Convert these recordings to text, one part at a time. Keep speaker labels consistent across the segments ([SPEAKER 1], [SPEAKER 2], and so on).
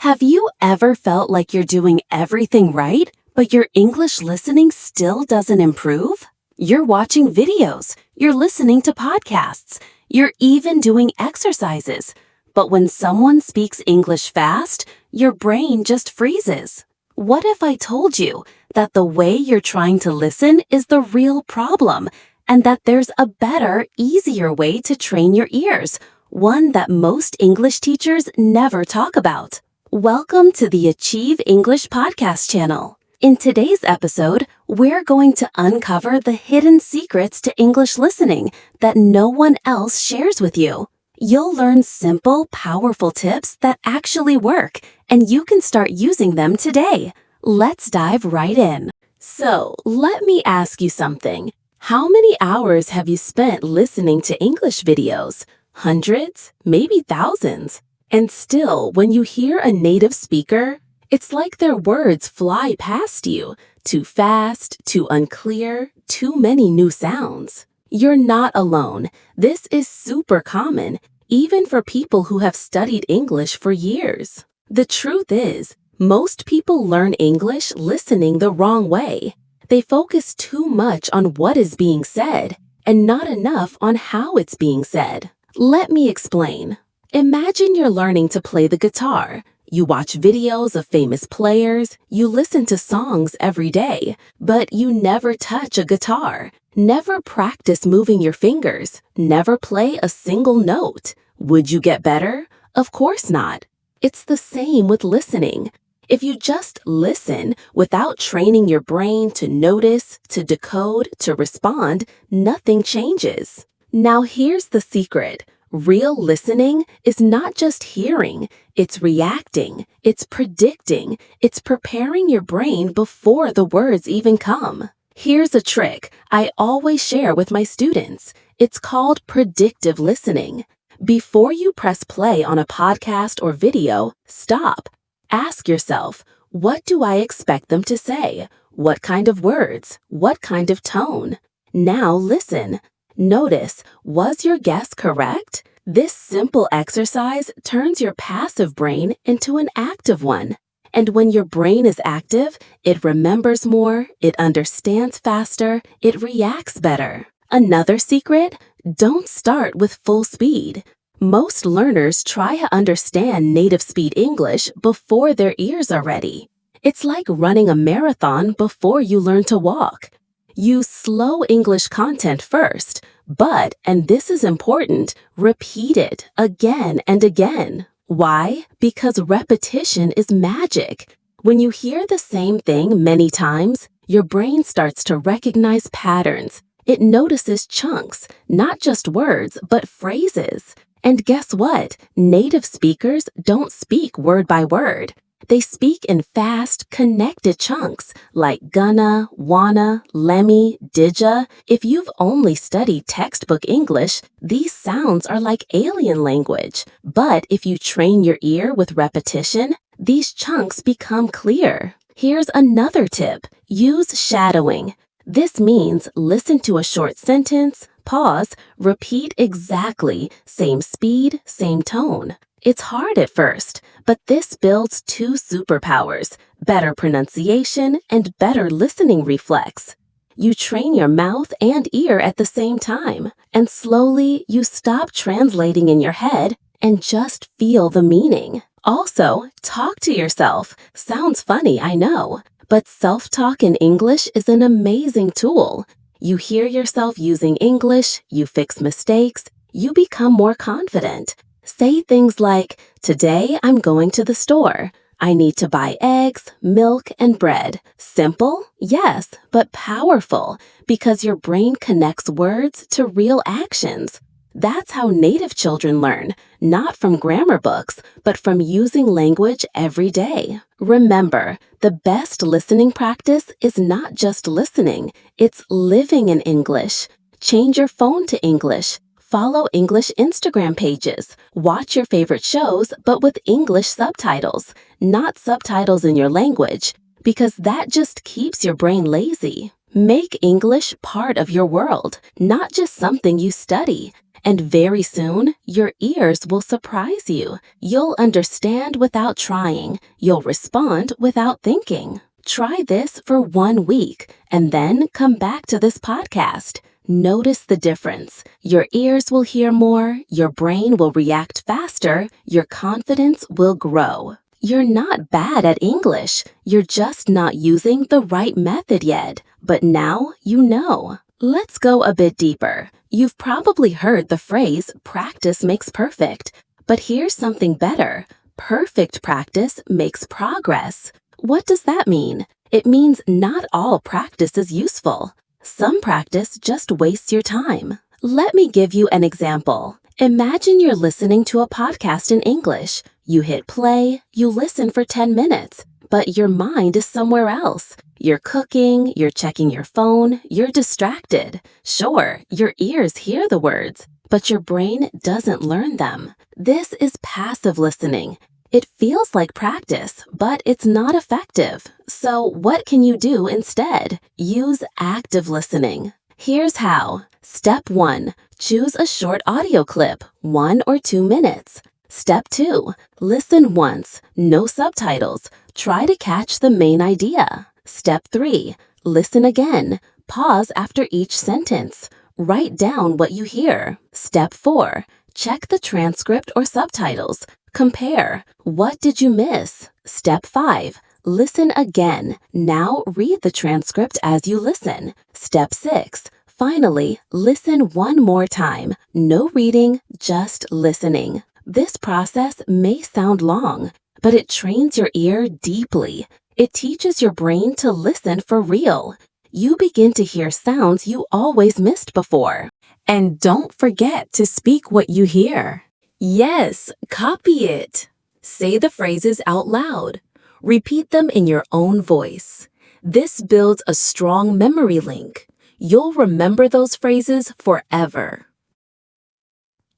[SPEAKER 1] Have you ever felt like you're doing everything right, but your English listening still doesn't improve? You're watching videos, you're listening to podcasts, you're even doing exercises. But when someone speaks English fast, your brain just freezes. What if I told you that the way you're trying to listen is the real problem, and that there's a better, easier way to train your ears, one that most English teachers never talk about? Welcome to the Achieve English podcast channel. In today's episode, we're going to uncover the hidden secrets to English listening that no one else shares with you. You'll learn simple, powerful tips that actually work, and you can start using them today. Let's dive right in. So, let me ask you something. How many hours have you spent listening to English videos? Hundreds? Maybe thousands? And still, when you hear a native speaker, it's like their words fly past you. Too fast, too unclear, too many new sounds. You're not alone. This is super common, even for people who have studied English for years. The truth is, most people learn English listening the wrong way. They focus too much on what is being said and not enough on how it's being said. Let me explain. Imagine you're learning to play the guitar. You watch videos of famous players, you listen to songs every day, but you never touch a guitar, never practice moving your fingers, never play a single note. Would you get better? Of course not. It's the same with listening. If you just listen without training your brain to notice, to decode, to respond, nothing changes. Now here's the secret. Real listening is not just hearing, it's reacting, it's predicting, it's preparing your brain before the words even come. Here's a trick I always share with my students. It's called predictive listening. Before you press play on a podcast or video, stop. Ask yourself, what do I expect them to say? What kind of words? What kind of tone? Now listen. Notice, was your guess correct? This simple exercise turns your passive brain into an active one. And when your brain is active, it remembers more, it understands faster, it reacts better. Another secret? Don't start with full speed. Most learners try to understand native speed English before their ears are ready. It's like running a marathon before you learn to walk. Use slow English content first, but, and this is important, repeat it again and again. Why? Because repetition is magic. When you hear the same thing many times, your brain starts to recognize patterns. It notices chunks, not just words, but phrases. And guess what? Native speakers don't speak word by word. They speak in fast, connected chunks like gonna, wanna, lemme, didja. If you've only studied textbook English, these sounds are like alien language. But if you train your ear with repetition, these chunks become clear. Here's another tip. Use shadowing. This means listen to a short sentence, pause, repeat exactly, same speed, same tone. It's hard at first, but this builds two superpowers, better pronunciation and better listening reflex. You train your mouth and ear at the same time, and slowly you stop translating in your head and just feel the meaning. Also, talk to yourself. Sounds funny, I know, but self-talk in English is an amazing tool. You hear yourself using English, you fix mistakes, you become more confident. Say things like, today I'm going to the store. I need to buy eggs, milk, and bread. Simple? Yes, but powerful, because your brain connects words to real actions. That's how native children learn, not from grammar books, but from using language every day. Remember, the best listening practice is not just listening, it's living in English. Change your phone to English. Follow English Instagram pages. Watch your favorite shows, but with English subtitles, not subtitles in your language, because that just keeps your brain lazy. Make English part of your world, not just something you study. And very soon, your ears will surprise you. You'll understand without trying. You'll respond without thinking. Try this for 1 week and then come back to this podcast. Notice the difference. Your ears will hear more, your brain will react faster, your confidence will grow. You're not bad at English. You're just not using the right method yet. But now you know. Let's go a bit deeper. You've probably heard the phrase, practice makes perfect. But here's something better. Perfect practice makes progress. What does that mean? It means not all practice is useful. Some practice just wastes your time. Let me give you an example. Imagine you're listening to a podcast in English. You hit play, you listen for 10 minutes, but your mind is somewhere else. You're cooking, you're checking your phone, you're distracted. Sure, your ears hear the words, but your brain doesn't learn them. This is passive listening. It feels like practice, but it's not effective. So what can you do instead? Use active listening. Here's how. Step 1. Choose a short audio clip, 1 or 2 minutes. Step 2. Listen once, no subtitles. Try to catch the main idea. Step 3. Listen again. Pause after each sentence. Write down what you hear. Step 4. Check the transcript or subtitles. Compare. What did you miss? Step 5. Listen again. Now read the transcript as you listen. Step 6. Finally, listen one more time. No reading, just listening. This process may sound long, but it trains your ear deeply. It teaches your brain to listen for real. You begin to hear sounds you always missed before. And don't forget to speak what you hear. Yes, copy it. Say the phrases out loud. Repeat them in your own voice. This builds a strong memory link. You'll remember those phrases forever.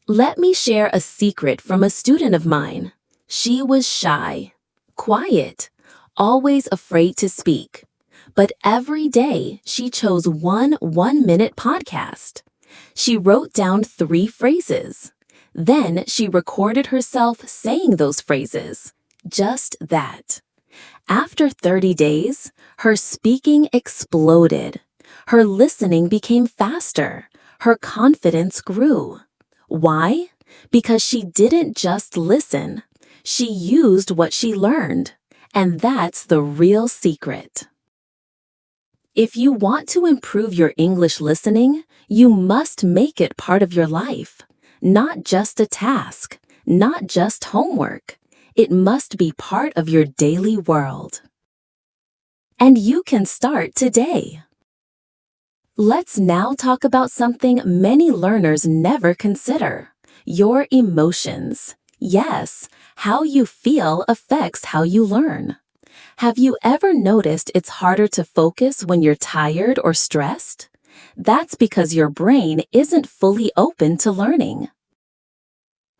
[SPEAKER 1] Let me share a secret from a student of mine. She was shy, quiet, always afraid to speak. But every day she chose one 1-minute podcast. She wrote down 3 phrases. Then she recorded herself saying those phrases. Just that. After 30 days, her speaking exploded. Her listening became faster. Her confidence grew. Why? Because she didn't just listen. She used what she learned. And that's the real secret. If you want to improve your English listening, you must make it part of your life. Not just a task, not just homework. It must be part of your daily world. And you can start today. Let's now talk about something many learners never consider. Your emotions. Yes, how you feel affects how you learn. Have you ever noticed it's harder to focus when you're tired or stressed? That's because your brain isn't fully open to learning.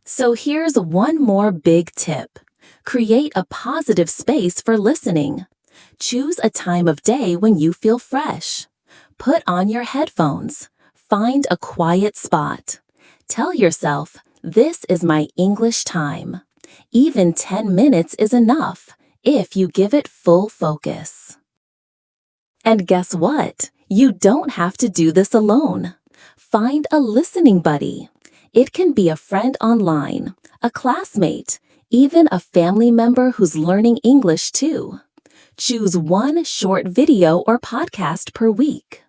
[SPEAKER 1] So here's one more big tip. Create a positive space for listening. Choose a time of day when you feel fresh. Put on your headphones. Find a quiet spot. Tell yourself, this is my English time. Even 10 minutes is enough if you give it full focus. And guess what? You don't have to do this alone. Find a listening buddy. It can be a friend online, a classmate, even a family member who's learning English too. Choose one short video or podcast per week.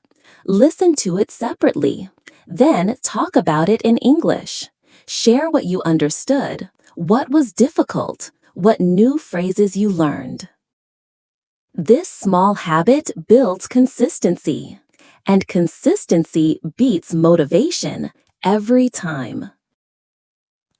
[SPEAKER 1] Listen to it separately. Then talk about it in English. Share what you understood, what was difficult, what new phrases you learned. This small habit builds consistency, and consistency beats motivation every time.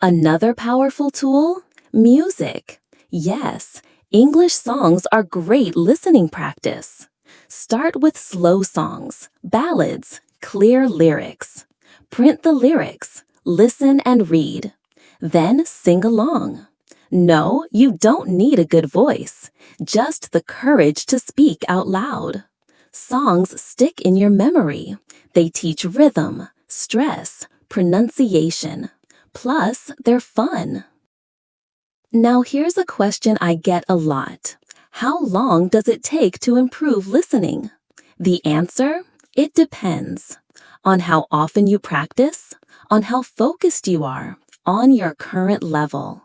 [SPEAKER 1] Another powerful tool? Music. Yes, English songs are great listening practice. Start with slow songs, ballads, clear lyrics. Print the lyrics, listen and read. Then sing along. No, you don't need a good voice, just the courage to speak out loud. Songs stick in your memory. They teach rhythm, stress, pronunciation. Plus, they're fun. Now here's a question I get a lot. How long does it take to improve listening? The answer? It depends. On how often you practice, on how focused you are, on your current level.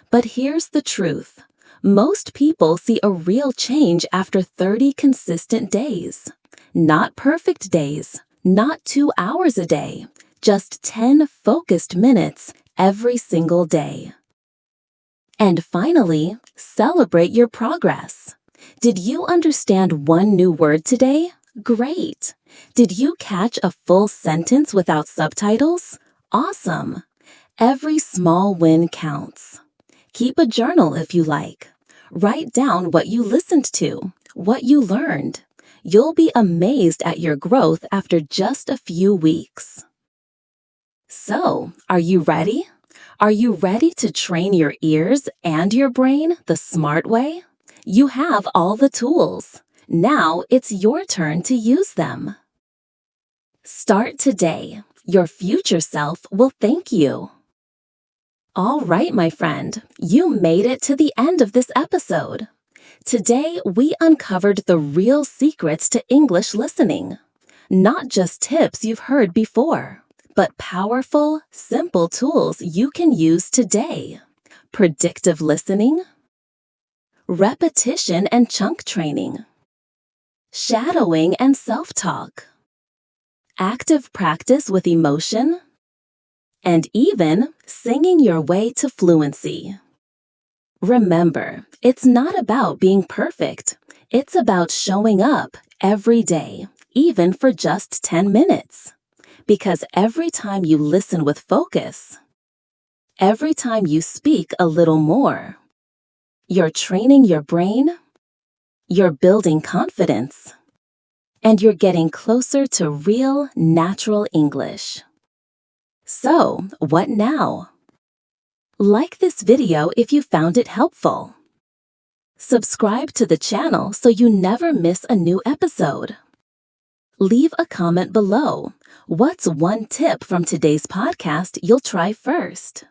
[SPEAKER 1] But here's the truth. Most people see a real change after 30 consistent days. Not perfect days, not 2 hours a day, just 10 focused minutes every single day. And finally, celebrate your progress. Did you understand one new word today? Great! Did you catch a full sentence without subtitles? Awesome! Every small win counts. Keep a journal if you like. Write down what you listened to, what you learned. You'll be amazed at your growth after just a few weeks. So, are you ready? Are you ready to train your ears and your brain the smart way? You have all the tools. Now it's your turn to use them. Start today. Your future self will thank you. All right, my friend, you made it to the end of this episode. Today, we uncovered the real secrets to English listening. Not just tips you've heard before, but powerful, simple tools you can use today. Predictive listening, repetition and chunk training, shadowing and self-talk, active practice with emotion, and even singing your way to fluency. Remember, it's not about being perfect. It's about showing up every day, even for just 10 minutes. Because every time you listen with focus, every time you speak a little more, you're training your brain, you're building confidence, and you're getting closer to real, natural English. So, what now? Like this video if you found it helpful. Subscribe to the channel so you never miss a new episode. Leave a comment below. What's one tip from today's podcast you'll try first?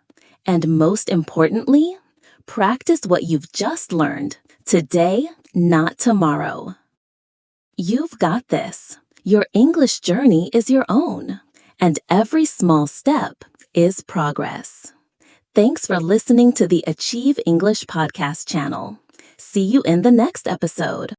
[SPEAKER 1] And most importantly, practice what you've just learned today, not tomorrow. You've got this. Your English journey is your own, and every small step is progress. Thanks for listening to the Achieve English podcast channel. See you in the next episode.